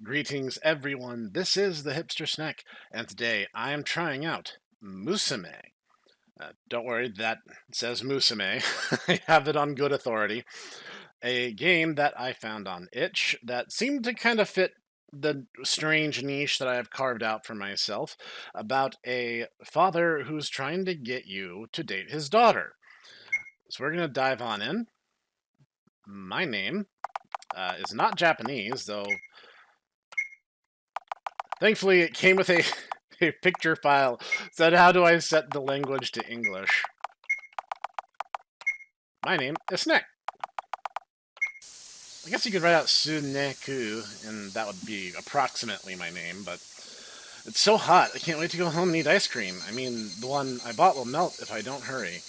Greetings, everyone. This is the Hipster Snek, and today I am trying out Musume. Don't worry, that says Musume. I have it on good authority. A game that I found on itch that seemed to kind of fit the strange niche that I have carved out for myself about a father who's trying to get you to date his daughter. So we're going to dive on in. My name is not Japanese, though thankfully, it came with a picture file. Said, how do I set the language to English? My name is Snek. I guess you could write out Suneku, and that would be approximately my name, but it's so hot. I can't wait to go home and eat ice cream. I mean, the one I bought will melt if I don't hurry.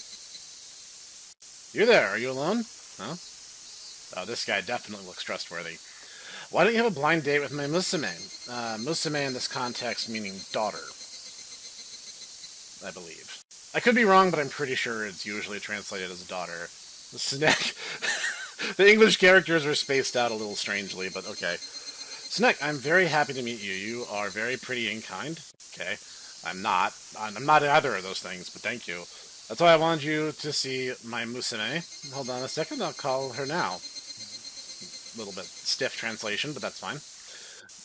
You there, are you alone? Huh? Oh, this guy definitely looks trustworthy. Why don't you have a blind date with my Musume? Musume in this context meaning daughter, I believe. I could be wrong, but I'm pretty sure it's usually translated as daughter. The Snek. The English characters are spaced out a little strangely, but okay. Snek, I'm very happy to meet you. You are very pretty and kind. Okay. I'm not. I'm not either of those things, but thank you. That's why I wanted you to see my Musume. Hold on a second, I'll call her now. A little bit stiff translation, but that's fine.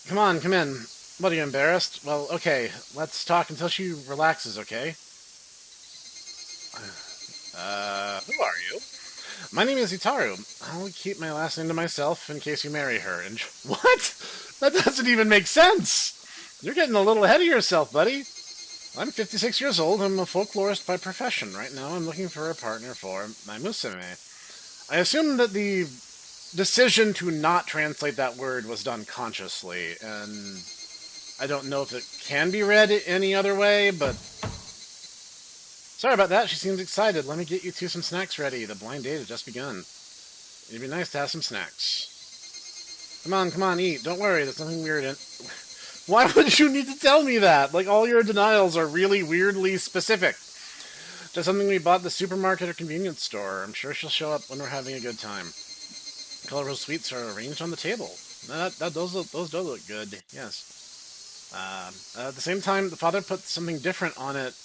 Come on, come in. What, are you embarrassed? Well, okay, let's talk until she relaxes, okay? Who are you? My name is Itaru. I'll keep my last name to myself in case you marry her. And what? That doesn't even make sense! You're getting a little ahead of yourself, buddy. I'm 56 years old. I'm a folklorist by profession. Right now, I'm looking for a partner for my Musume. I assume that the decision to not translate that word was done consciously, and I don't know if it can be read any other way, but sorry about that. She seems excited. Let me get you two some snacks ready. The blind date has just begun. It'd be nice to have some snacks. Come on, eat. Don't worry, there's nothing weird in... Why would you need to tell me that? Like, all your denials are really weirdly specific. Just something we bought at the supermarket or convenience store. I'm sure she'll show up when we're having a good time. Colorful sweets are arranged on the table. Those do look good, yes. At the same time, the father put something different on it.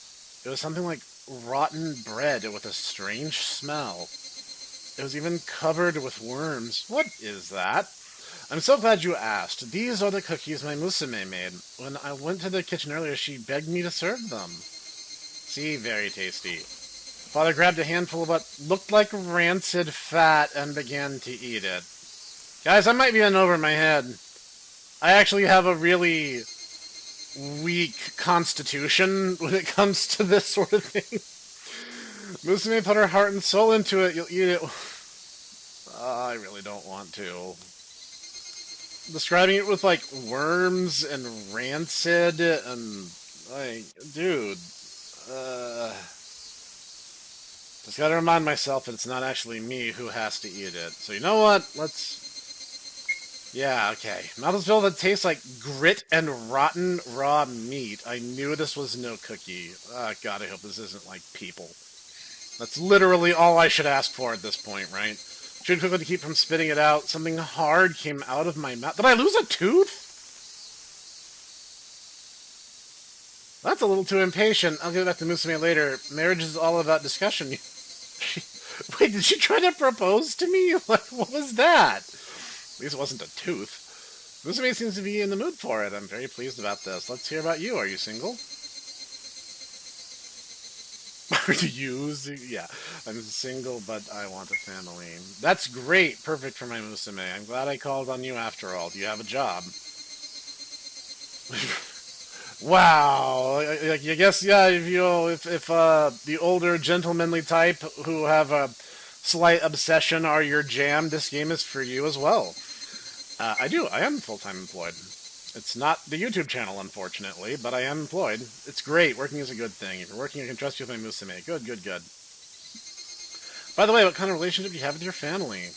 It was something like rotten bread with a strange smell. It was even covered with worms. What is that? I'm so glad you asked. These are the cookies my Musume made. When I went to the kitchen earlier, she begged me to serve them. See, very tasty. Father grabbed a handful of what looked like rancid fat and began to eat it. Guys, I might be in over my head. I actually have a really weak constitution when it comes to this sort of thing. Musume put her heart and soul into it. You'll eat it. I really don't want to. Describing it with, like, worms and rancid and, like, dude. Just gotta remind myself that it's not actually me who has to eat it. So you know what? Let's... Yeah, okay. Mouth is filled that tastes like grit and rotten raw meat. I knew this was no cookie. God, I hope this isn't like people. That's literally all I should ask for at this point, right? Should quickly to keep from spitting it out. Something hard came out of my mouth. Did I lose a tooth? That's a little too impatient. I'll get back to Musume later. Marriage is all about discussion. Wait, did she try to propose to me? Like, what was that? At least it wasn't a tooth. Musume seems to be in the mood for it. I'm very pleased about this. Let's hear about you. Are you single? Are you? Yeah, I'm single, but I want a family. That's great. Perfect for my Musume. I'm glad I called on you after all. Do you have a job? Wow. I guess, yeah, if the older gentlemanly type who have a slight obsession are your jam, this game is for you as well. I do. I am full-time employed. It's not the YouTube channel, unfortunately, but I am employed. It's great. Working is a good thing. If you're working, I can trust you with my Musume. Good, good, good. By the way, what kind of relationship do you have with your family?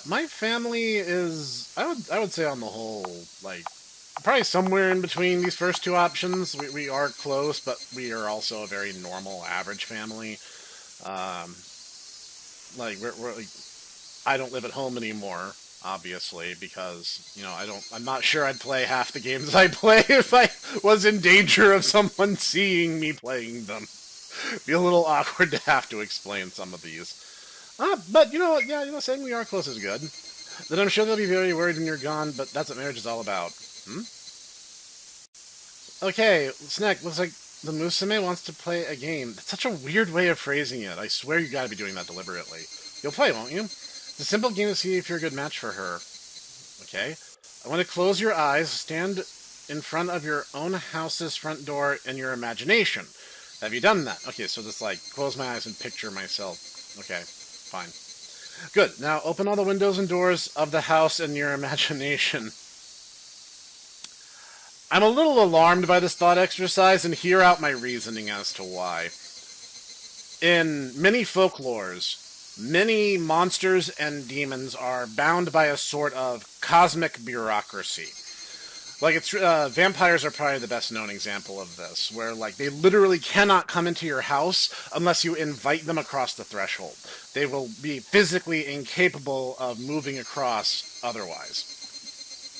My family is, I would say on the whole, like, probably somewhere in between these first two options. We are close, but we are also a very normal, average family. Like, we're like, I don't live at home anymore, obviously, because, I'm not sure I'd play half the games I play if I was in danger of someone seeing me playing them. Be a little awkward to have to explain some of these. But saying we are close is good. Then I'm sure they'll be very worried when you're gone, but that's what marriage is all about. Okay, Snek, looks like the Musume wants to play a game. That's such a weird way of phrasing it. I swear you gotta be doing that deliberately. You'll play, won't you? It's a simple game to see if you're a good match for her. Okay. I want to close your eyes, stand in front of your own house's front door in your imagination. Have you done that? Okay, so just close my eyes and picture myself. Okay, fine. Good. Now open all the windows and doors of the house in your imagination. I'm a little alarmed by this thought exercise, and hear out my reasoning as to why. In many folklores, many monsters and demons are bound by a sort of cosmic bureaucracy. Vampires are probably the best known example of this, where they literally cannot come into your house unless you invite them across the threshold. They will be physically incapable of moving across otherwise.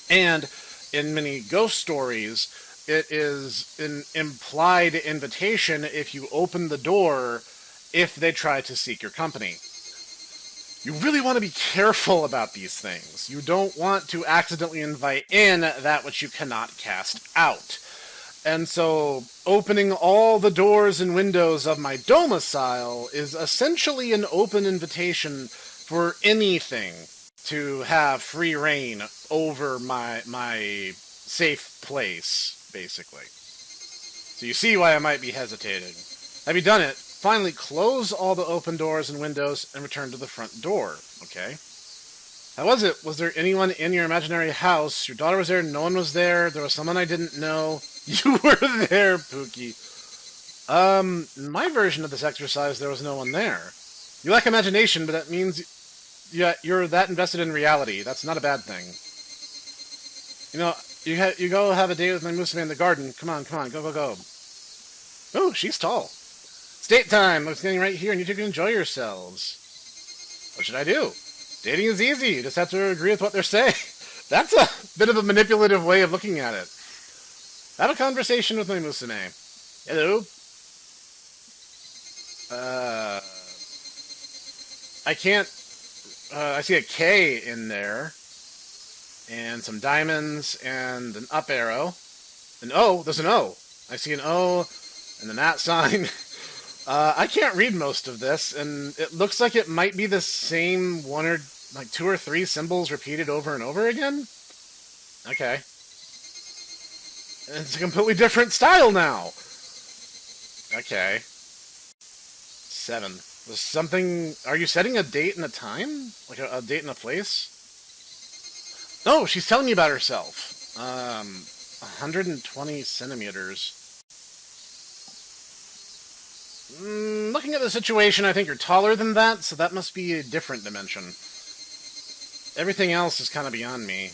And in many ghost stories, it is an implied invitation if you open the door if they try to seek your company. You really want to be careful about these things. You don't want to accidentally invite in that which you cannot cast out. And so, opening all the doors and windows of my domicile is essentially an open invitation for anything to have free reign over my safe place, basically. So you see why I might be hesitating. Have you done it? Finally, close all the open doors and windows and return to the front door, okay? How was it? Was there anyone in your imaginary house? Your daughter was there, no one was there, there was someone I didn't know. You were there, Pookie. In my version of this exercise, there was no one there. You lack imagination, but that means you're that invested in reality. That's not a bad thing. You go have a date with my Musume in the garden. Come on, go. Oh, she's tall. Date time! I'm standing right here and you two can enjoy yourselves. What should I do? Dating is easy. You just have to agree with what they're saying. That's a bit of a manipulative way of looking at it. Have a conversation with my Musume. Hello? I can't... I see a K in there. And some diamonds and an up arrow. An O. There's an O. I see an O and an at sign. I can't read most of this, and it looks like it might be the same two or three symbols repeated over and over again. Okay. It's a completely different style now. Okay. 7. There's something... Are you setting a date and a time? Like a date and a place? No, she's telling me about herself. 120 centimeters. Looking at the situation, I think you're taller than that, so that must be a different dimension. Everything else is kind of beyond me.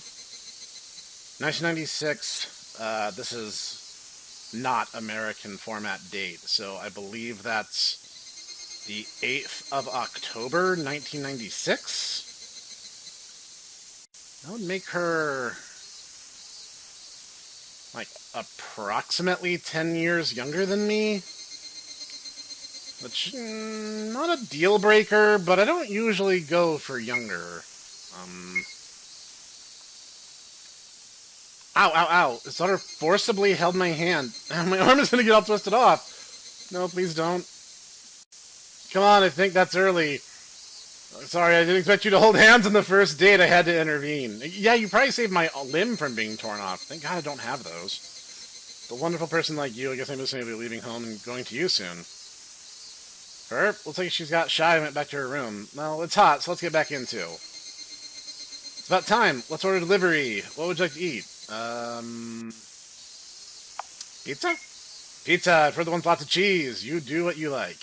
1996, this is not American format date, so I believe that's the 8th of October, 1996? That would make her, approximately 10 years younger than me. Which, not a deal breaker, but I don't usually go for younger. Ow. His daughter forcibly held my hand. My arm is going to get all twisted off. No, please don't. Come on, I think that's early. Sorry, I didn't expect you to hold hands on the first date. I had to intervene. Yeah, you probably saved my limb from being torn off. Thank God I don't have those. A wonderful person like you, I guess I'm just going to be leaving home and going to you soon. Her? Looks like she's got shy and went back to her room. Well, it's hot, so let's get back into. It's about time. Let's order delivery. What would you like to eat? Pizza? Pizza. I've heard the one with lots of cheese. You do what you like.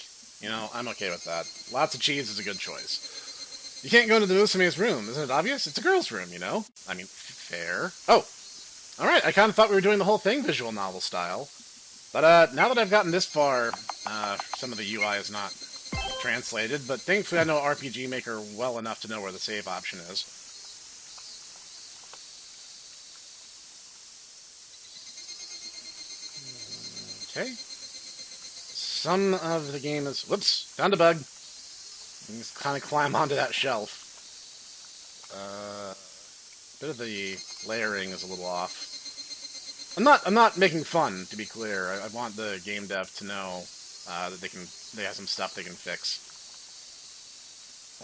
I'm okay with that. Lots of cheese is a good choice. You can't go into the Musume's room. Isn't it obvious? It's a girl's room, I mean, fair. Oh. Alright, I kind of thought we were doing the whole thing visual novel style. But, now that I've gotten this far, some of the UI is not translated, but thankfully I know RPG Maker well enough to know where the save option is. Okay. Some of the game is... Whoops! Found a bug. You just kind of climb onto that shelf. Bit of the layering is a little off. I'm not making fun, to be clear. I want the game dev to know that they have some stuff they can fix.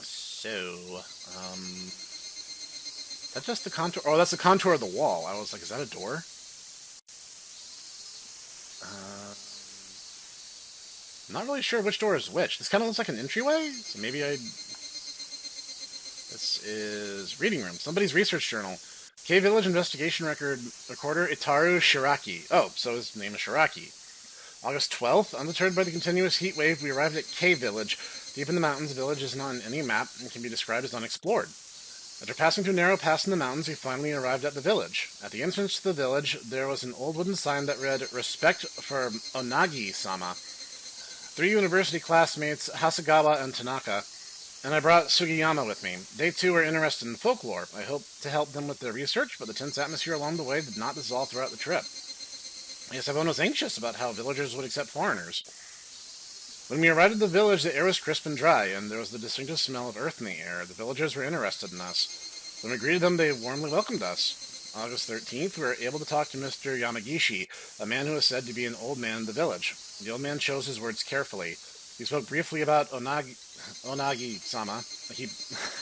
So, that's just the contour. Oh, that's the contour of the wall. I was like, is that a door? I'm not really sure which door is which. This kind of looks like an entryway, so maybe I... This is reading room. Somebody's research journal. K-Village investigation recorder Itaru Shiraki. Oh, so his name is Shiraki. August 12th, undeterred by the continuous heat wave, we arrived at K-Village. Deep in the mountains, the village isn't on any map and can be described as unexplored. After passing through a narrow pass in the mountains, we finally arrived at the village. At the entrance to the village, there was an old wooden sign that read, "Respect for Onagi-sama." 3 university classmates, Hasegawa and Tanaka, and I brought Sugiyama with me. They too were interested in folklore. I hoped to help them with their research, but the tense atmosphere along the way did not dissolve throughout the trip. Yes, everyone was anxious about how villagers would accept foreigners. When we arrived at the village, the air was crisp and dry, and there was the distinctive smell of earth in the air. The villagers were interested in us. When we greeted them, they warmly welcomed us. August 13th, we were able to talk to Mr. Yamagishi, a man who is said to be an old man in the village. The old man chose his words carefully. He spoke briefly about Onagi-sama.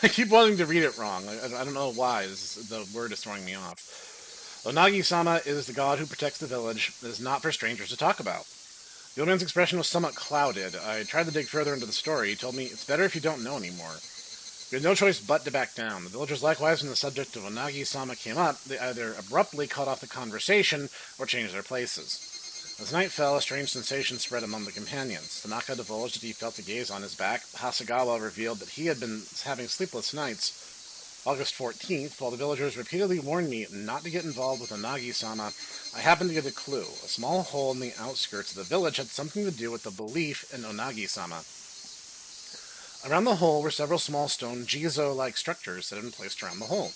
I keep wanting to read it wrong. I don't know why. The word is throwing me off. Onagi-sama is the god who protects the village. It is not for strangers to talk about. The old man's expression was somewhat clouded. I tried to dig further into the story. He told me, it's better if you don't know anymore. We had no choice but to back down. The villagers likewise, when the subject of Onagi-sama came up, they either abruptly cut off the conversation or changed their places. As night fell, a strange sensation spread among the companions. Tanaka divulged that he felt a gaze on his back. Hasegawa revealed that he had been having sleepless nights. August 14th, while the villagers repeatedly warned me not to get involved with Onagi-sama, I happened to get a clue. A small hole in the outskirts of the village had something to do with the belief in Onagi-sama. Around the hole were several small stone jizo-like structures that had been placed around the hole.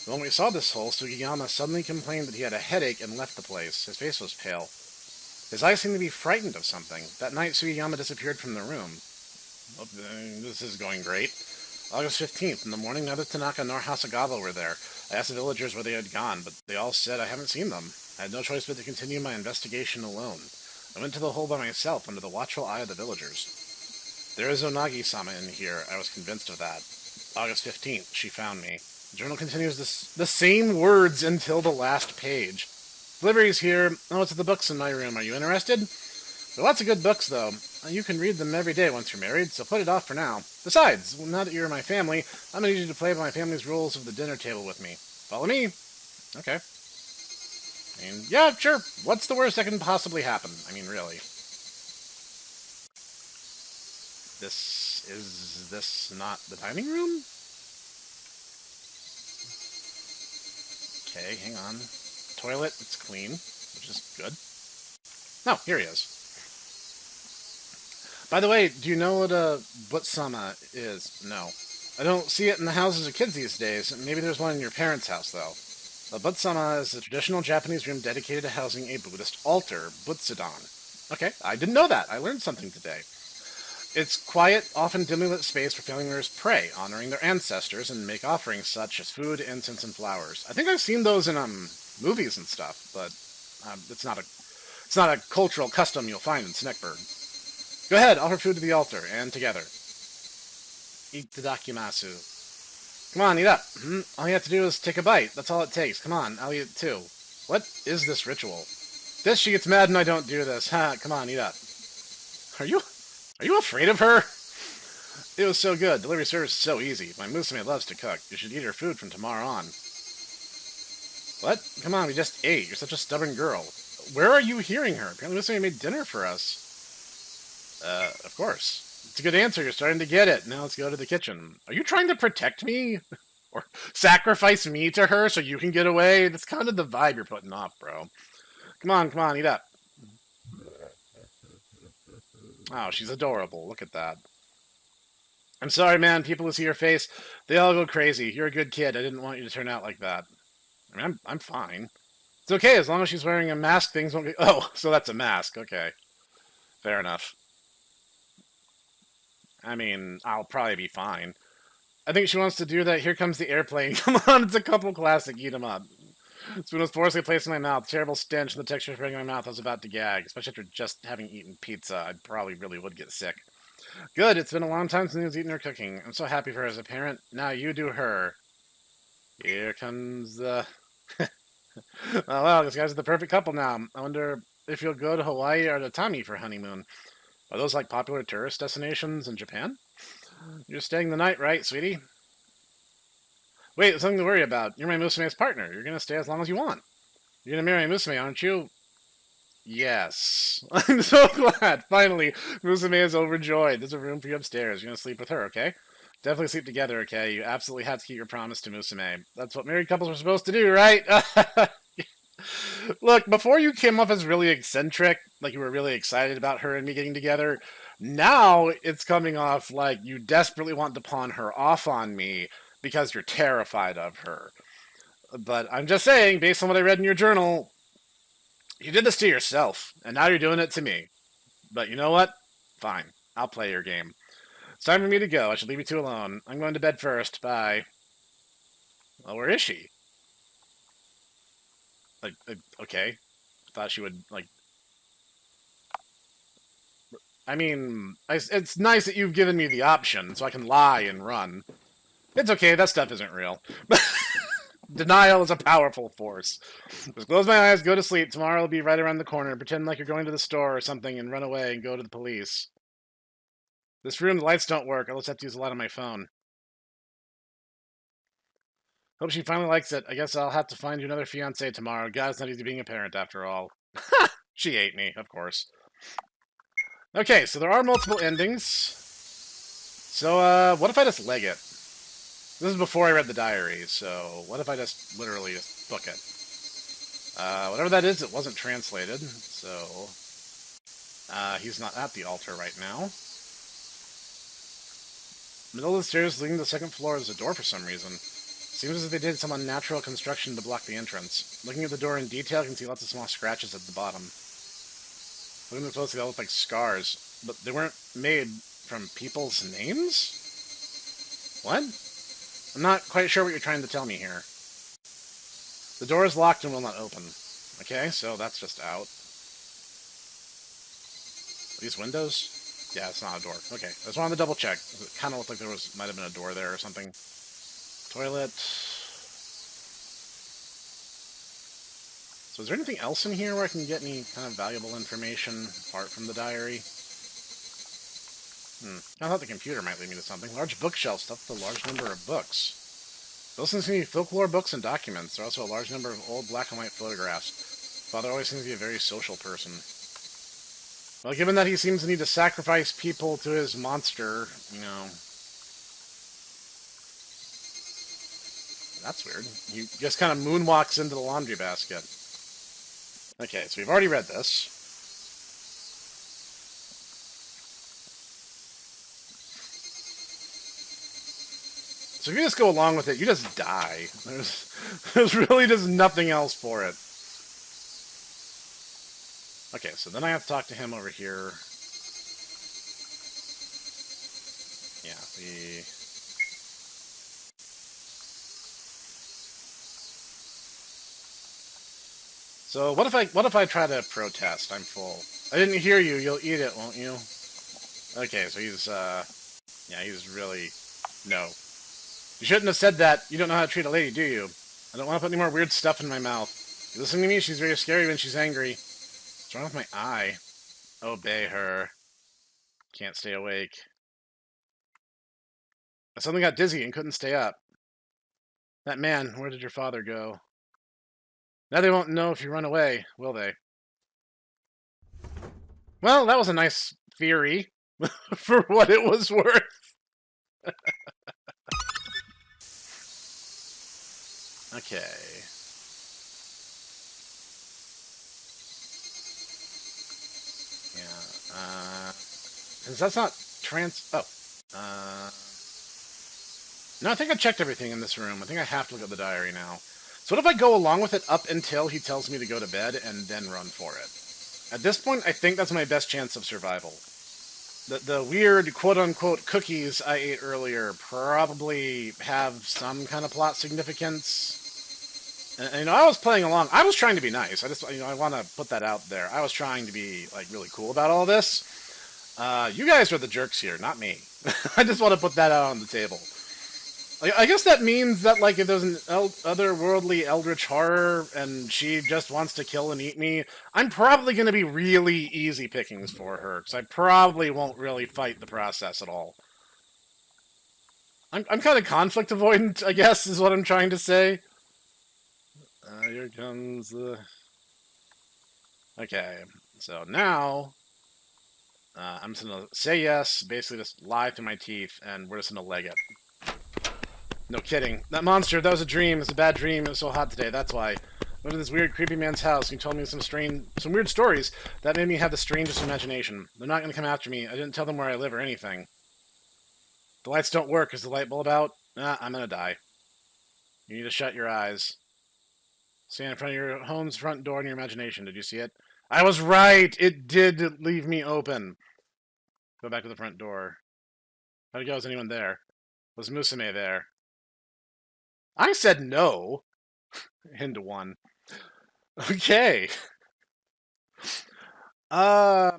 The moment we saw this hole, Sugiyama suddenly complained that he had a headache and left the place. His face was pale. His eyes seemed to be frightened of something. That night, Sugiyama disappeared from the room. Oh, this is going great. August 15th, in the morning, neither Tanaka nor Hasegawa were there. I asked the villagers where they had gone, but they all said I haven't seen them. I had no choice but to continue my investigation alone. I went to the hole by myself, under the watchful eye of the villagers. There is Onagi-sama in here. I was convinced of that. August 15th, she found me. The journal continues the same words until the last page. Delivery's here. Oh, it's the books in my room. Are you interested? There are lots of good books, though. You can read them every day once you're married, so put it off for now. Besides, now that you're my family, I'm going to need you to play by my family's rules of the dinner table with me. Follow me? Okay. I mean, yeah, sure. What's the worst that can possibly happen? I mean, really. Is this not the dining room? Okay, hang on. Toilet, it's clean, which is good. No, here he is. By the way, do you know what a butsama is? No. I don't see it in the houses of kids these days. Maybe there's one in your parents' house, though. A butsama is a traditional Japanese room dedicated to housing a Buddhist altar, butsudan. Okay, I didn't know that. I learned something today. It's quiet, often dimly lit space where family members pray, honoring their ancestors, and make offerings such as food, incense, and flowers. I think I've seen those in movies and stuff, but it's not a cultural custom you'll find in Snekburg. Go ahead, offer food to the altar, and together. Itadakimasu. Come on, eat up. All you have to do is take a bite. That's all it takes. Come on, I'll eat it too. What is this ritual? This, she gets mad and I don't do this. Ha, come on, eat up. Are you afraid of her? It was so good. Delivery service is so easy. My Musume loves to cook. You should eat her food from tomorrow on. What? Come on, we just ate. You're such a stubborn girl. Where are you hearing her? Apparently Musume made dinner for us. Of course. It's a good answer. You're starting to get it. Now let's go to the kitchen. Are you trying to protect me? Or sacrifice me to her so you can get away? That's kind of the vibe you're putting off, bro. Come on, eat up. Oh, she's adorable. Look at that. I'm sorry, man. People who see your face, they all go crazy. You're a good kid. I didn't want you to turn out like that. I mean, I'm fine. It's okay as long as she's wearing a mask. Things won't get. Oh, so that's a mask. Okay, fair enough. I mean, I'll probably be fine. I think she wants to do that. Here comes the airplane. Come on, it's a couple classic. Eat 'em up. Spoon was forcibly placed in my mouth. Terrible stench and the texture spreading in my mouth. I was about to gag, especially after just having eaten pizza. I probably really would get sick. Good. It's been a long time since I was eating her cooking. I'm so happy for her as a parent. Now you do her. Here comes the. Oh well, this guy's the perfect couple now. I wonder if you'll go to Hawaii or to Tommy for honeymoon. Are those like popular tourist destinations in Japan? You're staying the night, right, sweetie? Wait, there's something to worry about. You're my Musume's partner. You're gonna stay as long as you want. You're gonna marry Musume, aren't you? Yes. I'm so glad. Finally, Musume is overjoyed. There's a room for you upstairs. You're gonna sleep with her, okay? Definitely sleep together, okay? You absolutely have to keep your promise to Musume. That's what married couples are supposed to do, right? Look, before you came off as really eccentric, like you were really excited about her and me getting together, now it's coming off like you desperately want to pawn her off on me because you're terrified of her. But I'm just saying, based on what I read in your journal, you did this to yourself, and now you're doing it to me. But you know what? Fine. I'll play your game. It's time for me to go. I should leave you two alone. I'm going to bed first. Bye. Well, where is she? Okay. I thought she would, like... I mean, it's nice that you've given me the option, so I can lie and run. It's okay, that stuff isn't real. Denial is a powerful force. Just close my eyes, go to sleep. Tomorrow will be right around the corner. Pretend like you're going to the store or something and run away and go to the police. This room, the lights don't work. I'll just have to use a lot on my phone. Hope she finally likes it. I guess I'll have to find you another fiance tomorrow. God, it's not easy being a parent after all. She ate me, of course. Okay, so there are multiple endings. So, what if I just leg it? This is before I read the diary, so what if I just literally just book it? Whatever that is, it wasn't translated, so... he's not at the altar right now. Middle of the stairs leading to the second floor is a door for some reason. Seems as if they did some unnatural construction to block the entrance. Looking at the door in detail, you can see lots of small scratches at the bottom. Looking closely, they look like scars, but they weren't made from people's names? What? I'm not quite sure what you're trying to tell me here. The door is locked and will not open. Okay, so that's just out. Are these windows? Yeah, it's not a door. Okay, I just wanted to double check. It kind of looked like there might have been a door there or something. Toilet. So is there anything else in here where I can get any kind of valuable information apart from the diary? I thought the computer might lead me to something. Large bookshelf stuffed with a large number of books. Those seem to be folklore books and documents. There are also a large number of old black and white photographs. Father always seems to be a very social person. Well, given that he seems to need to sacrifice people to his monster, you know... That's weird. He just kind of moonwalks into the laundry basket. Okay, so we've already read this. So if you just go along with it, you just die. There's really just nothing else for it. Okay, so then I have to talk to him over here. Yeah, the... So what if I try to protest? I'm full. I didn't hear you. You'll eat it, won't you? Okay, so he's yeah, he's really no. You shouldn't have said that. You don't know how to treat a lady, do you? I don't want to put any more weird stuff in my mouth. You listen to me? She's very scary when she's angry. What's wrong with my eye? Obey her. Can't stay awake. I suddenly got dizzy and couldn't stay up. That man, where did your father go? Now they won't know if you run away, will they? Well, that was a nice theory for what it was worth. Okay. Yeah, since that's not oh, No, I think I checked everything in this room. I think I have to look at the diary now. So what if I go along with it up until he tells me to go to bed and then run for it? At this point, I think that's my best chance of survival. The weird quote-unquote cookies I ate earlier probably have some kind of plot significance. And, I was playing along. I was trying to be nice. I just, I want to put that out there. I was trying to be, like, really cool about all this. You guys are the jerks here, not me. I just want to put that out on the table. I guess that means that, like, if there's an otherworldly eldritch horror and she just wants to kill and eat me, I'm probably going to be really easy pickings for her, because I probably won't really fight the process at all. I'm kind of conflict avoidant, I guess, is what I'm trying to say. Here comes the... Okay, so now... I'm just gonna say yes, basically just lie through my teeth, and we're just gonna leg it. No kidding. That monster, that was a dream. It's a bad dream. It was so hot today, that's why. Went to this weird, creepy man's house. He told me some weird stories that made me have the strangest imagination. They're not gonna come after me. I didn't tell them where I live or anything. The lights don't work. Is the light bulb out? I'm gonna die. You need to shut your eyes. Stand in front of your home's front door in your imagination. Did you see it? I was right! It did leave me open. Go back to the front door. How'd it go? Is anyone there? Was Musume there? I said no. Into one. Okay. I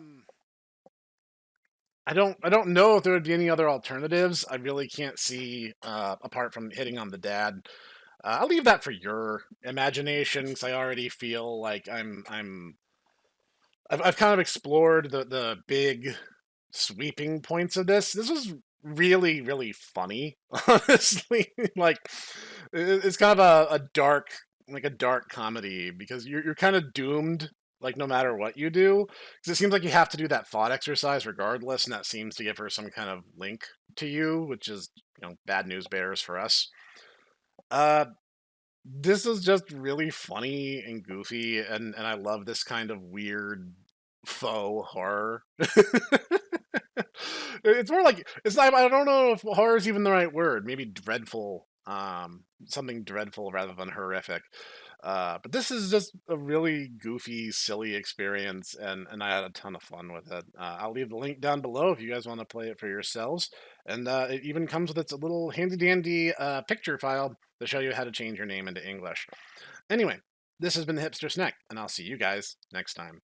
don't know if there would be any other alternatives. I really can't see apart from hitting on the dad. I'll leave that for your imagination because I already feel like I've kind of explored the big sweeping points of this. This was really, really funny, honestly. Like, it's kind of a dark, like a dark comedy because you're kind of doomed, like no matter what you do, because it seems like you have to do that thought exercise regardless, and that seems to give her some kind of link to you, which is bad news bears for us. Uh, this is just really funny and goofy, and I love this kind of weird faux horror. It's more like it's not. I don't know if horror is even the right word. Maybe dreadful. Something dreadful rather than horrific. But this is just a really goofy, silly experience, and I had a ton of fun with it. I'll leave the link down below if you guys want to play it for yourselves. And it even comes with its little handy-dandy picture file to show you how to change your name into English. Anyway, this has been the Hipster Snek, and I'll see you guys next time.